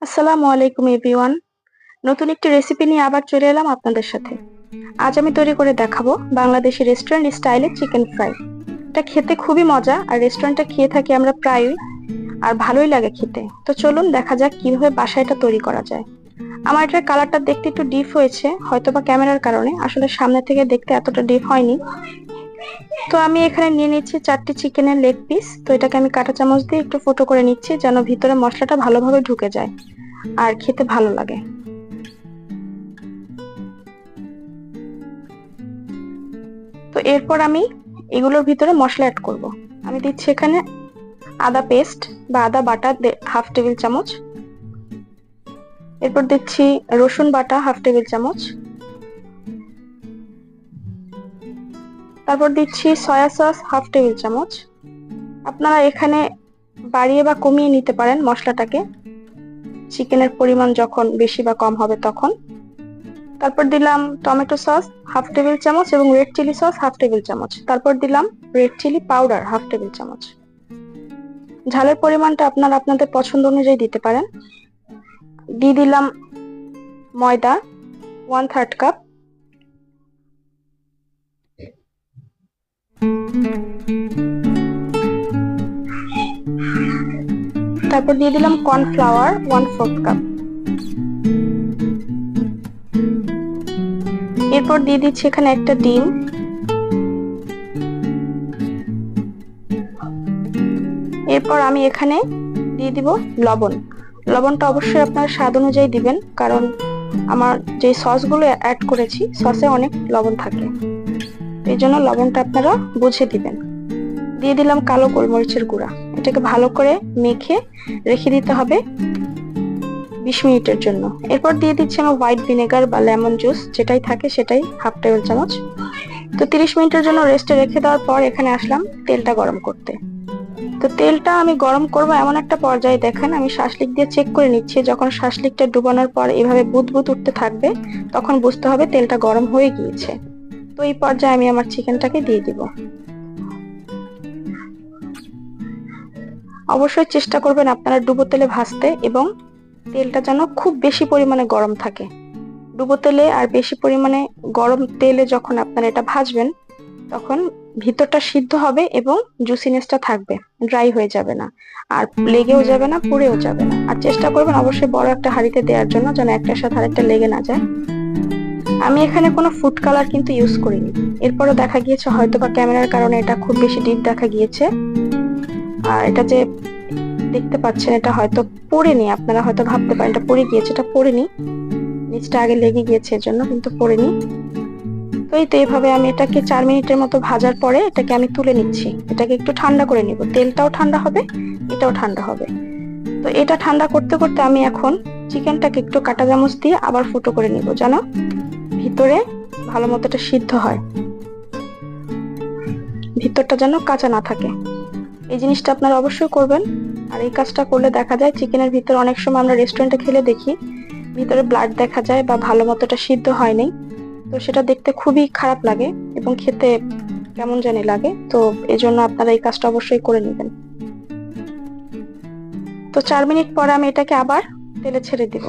আসসালামু আলাইকুম এভরিওয়ান। নতুন একটি রেসিপি নিয়ে আবার চলে এলাম আপনাদের সাথে। আজ আমি তৈরি করে দেখাবো বাংলাদেশি রেস্টুরেন্ট স্টাইলে চিকেন ফ্রাই। এটা খেতে খুবই মজা, আর রেস্টুরেন্টে খেয়ে থাকি আমরা প্রায়ই, আর ভালোই লাগে খেতে। তো চলুন দেখা যাক কিভাবে বাসায় এটা তৈরি করা যায়। আমার এটার কালারটা দেখতে একটু ডিপ হয়েছে, হয়তোবা ক্যামেরার কারণে, আসলে সামনে থেকে দেখতে এতটা ডিপ হয়নি। তো আমি এখানে নিয়ে নিচ্ছি 4টি চিকেনের লেগ পিস। তো এটাকে আমি কাঁটা চামচ দিয়ে একটু ফুটো করে নিচ্ছি, যেন ভিতরে মশলাটা ভালোভাবে ঢুকে যায় আর খেতে ভালো লাগে। তো এরপর আমি এগুলোর ভিতরে মশলা অ্যাড করব। আমি দিচ্ছি এখানে আদা পেস্ট বা আদা বাটা হাফ টেবিল চামচ। এরপর দিচ্ছি রসুন বাটা হাফ টেবিল চামচ। তারপর দিচ্ছি সয়া সস হাফ টেবিল চামচ। আপনারা এখানে বাড়িয়ে বা কমিয়ে নিতে পারেন মশলাটাকে, চিকেনের পরিমাণ যখন বেশি বা কম হবে তখন। তারপর দিলাম টমেটো সস হাফ টেবিল চামচ এবং red chilli sauce half table চামচ। তারপর দিলাম red chilli powder half table চামচ। ঝালের পরিমাণটা আপনারা আপনাদের পছন্দ অনুযায়ী দিতে পারেন। দিয়ে দিলাম ময়দা 1/3 কাপ। তারপর দিয়ে দিলাম কর্নফ্লাওয়ার 1/4 কাপ। এরপর দিয়ে দিচ্ছি এখানে একটা ডিম। এরপর আমি এখানে দিয়ে দিব লবণ। লবণটা অবশ্যই আপনার স্বাদ অনুযায়ী দিবেন, কারণ আমার যে সসগুলো অ্যাড করেছি সসে অনেক লবণ থাকে, এই জন্য লবণটা আপনারা বুঝে দিবেন। দিয়ে দিলাম কালো গোলমরিচের গুঁড়া। এটাকে ভালো করে মেখে রেখে দিতে হবে 20 মিনিটের জন্য। এরপর দিয়ে দিচ্ছি আমার হোয়াইট ভিনেগার বা লেমন জুস, যেটাই থাকে সেটাই হাফ টেবিল চামচ। তো 30 মিনিটের জন্য রেস্টে রেখে দেওয়ার পর এখানে আসলাম তেলটা গরম করতে। তো তেলটা আমি গরম করব এমন একটা পর্যায়ে দেখেন আমি শাঁসলিক দিয়ে চেক করে নিচ্ছি। যখন শাঁসলিকটা ডুবানোর পর এভাবে বুদবুদ উঠতে থাকবে, তখন বুঝতে হবে তেলটা গরম হয়ে গিয়েছে। তো এই পর্যায়ে আমি আমার চিকেনটাকে দিয়ে দিব। অবশ্যই চেষ্টা করবেন আপনারা ডুবো তেলে ভাজতে, এবং তেলটা যেন খুব বেশি পরিমাণে গরম থাকে। ডুবো তেলে আর বেশি পরিমাণে গরম তেলে যখন আপনারা এটা ভাজবেন, তখন ভিতরটা সিদ্ধ হবে এবং জুসিনেসটা থাকবে, ড্রাই হয়ে যাবে না, আর লেগেও যাবে না, পুড়েও যাবে না। আর চেষ্টা করবেন অবশ্যই বড় একটা হাঁড়িতে দেওয়ার জন্য, যেন একটার সাথে আরেকটা লেগে না যায়। আমি এখানে কোনো ফুড কালার কিন্তু ইউজ করিনি। এরপরও দেখা গিয়েছে হয়তো বা ক্যামেরার কারণে এটা খুব বেশি ডিপ দেখা গিয়েছে। আর এটা যে দেখতে পাচ্ছেন এটা হয়তো পড়েনি, আপনারা হয়তো ভাবতে পারেন এটা পড়ে গিয়েছে, এটা পড়েনি, নিচটা আগে লেগে গিয়েছে এর জন্য, কিন্তু পড়েনি। তো এই তো এইভাবে আমি এটাকে 4 মিনিটের মতো ভাজার পরে এটাকে আমি তুলে নিচ্ছি। এটাকে একটু ঠান্ডা করে নিব, তেলটাও ঠান্ডা হবে, এটাও ঠান্ডা হবে। তো এটা ঠান্ডা করতে করতে আমি এখন চিকেনটাকে একটু কাঁটা চামচ দিয়ে আবার ফুটো করে নিব, যেন ভিতরে ভালো মতো এটা সিদ্ধ হয়, ভিতরটা যেন কাঁচা না থাকে। এই জিনিসটা আপনারা অবশ্যই করবেন। আর এই কাজটা করলে দেখা যায় চিকেনের ভিতরে অনেক সময় আমরা রেস্টুরেন্টে খেলে দেখি ভিতরে ব্লাড দেখা যায় বা ভালো মতো এটা সিদ্ধ হয়নি। তো সেটা দেখতে খুবই খারাপ লাগে এবং খেতে কেমন জানি লাগে। তো এজন্য আপনারা এই কাজটা অবশ্যই করে নেবেন। তো 4 মিনিট পরে আমি এটাকে আবার তেলে ছেড়ে দিব।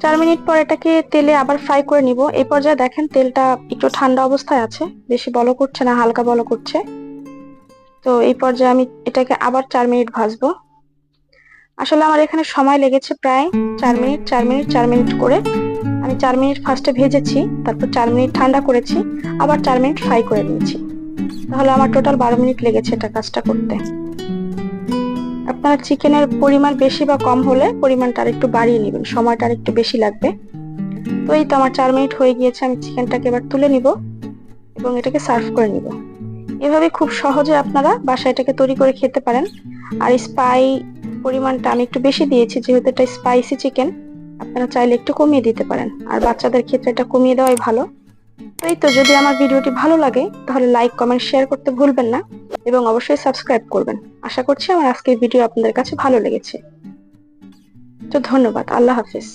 4 মিনিট পর এটাকে তেলে আবার ফ্রাই করে নিব। এই পর্যায়ে দেখেন তেলটা একটু ঠান্ডা অবস্থায় আছে, বেশি বলক করছে না, হালকা বলক করছে। তো এই পর্যায়ে আমি এটাকে আবার 4 মিনিট ভাজবো। আসলে আমার এখানে সময় লেগেছে প্রায় 4 মিনিট 4 মিনিট 4 মিনিট করে। আমি 4 মিনিট ফার্স্টে ভেজেছি, তারপর 4 মিনিট ঠান্ডা করেছি, আবার 4 মিনিট ফ্রাই করে নিয়েছি। তাহলে আমার টোটাল 12 মিনিট লেগেছে এটা কাজটা করতে। আপনারা চিকেনের পরিমাণ বেশি বা কম হলে পরিমাণটা আর একটু বাড়িয়ে নেবেন, সময়টা আর একটু বেশি লাগবে। তো এই তো আমার 4 মিনিট হয়ে গিয়েছে, আমি চিকেনটাকে এবার তুলে নিব এবং এটাকে সার্ভ করে নিব। এভাবে খুব সহজে আপনারা বাসায় এটাকে তৈরি করে খেতে পারেন। আর পরিমাণটা আমি একটু বেশি দিয়েছি, যেহেতু এটা স্পাইসি চিকেন, আপনারা চাইলে একটু কমিয়ে দিতে পারেন। আর বাচ্চাদের ক্ষেত্রে এটা কমিয়ে দেওয়াই ভালো। তো এই তো, যদি আমার ভিডিওটি ভালো লাগে তাহলে লাইক কমেন্ট শেয়ার করতে ভুলবেন না, এবং অবশ্যই সাবস্ক্রাইব করবেন। আশা করছি আমার আজকের ভিডিও আপনাদের কাছে ভালো লেগেছে। তো ধন্যবাদ, আল্লাহ হাফেজ।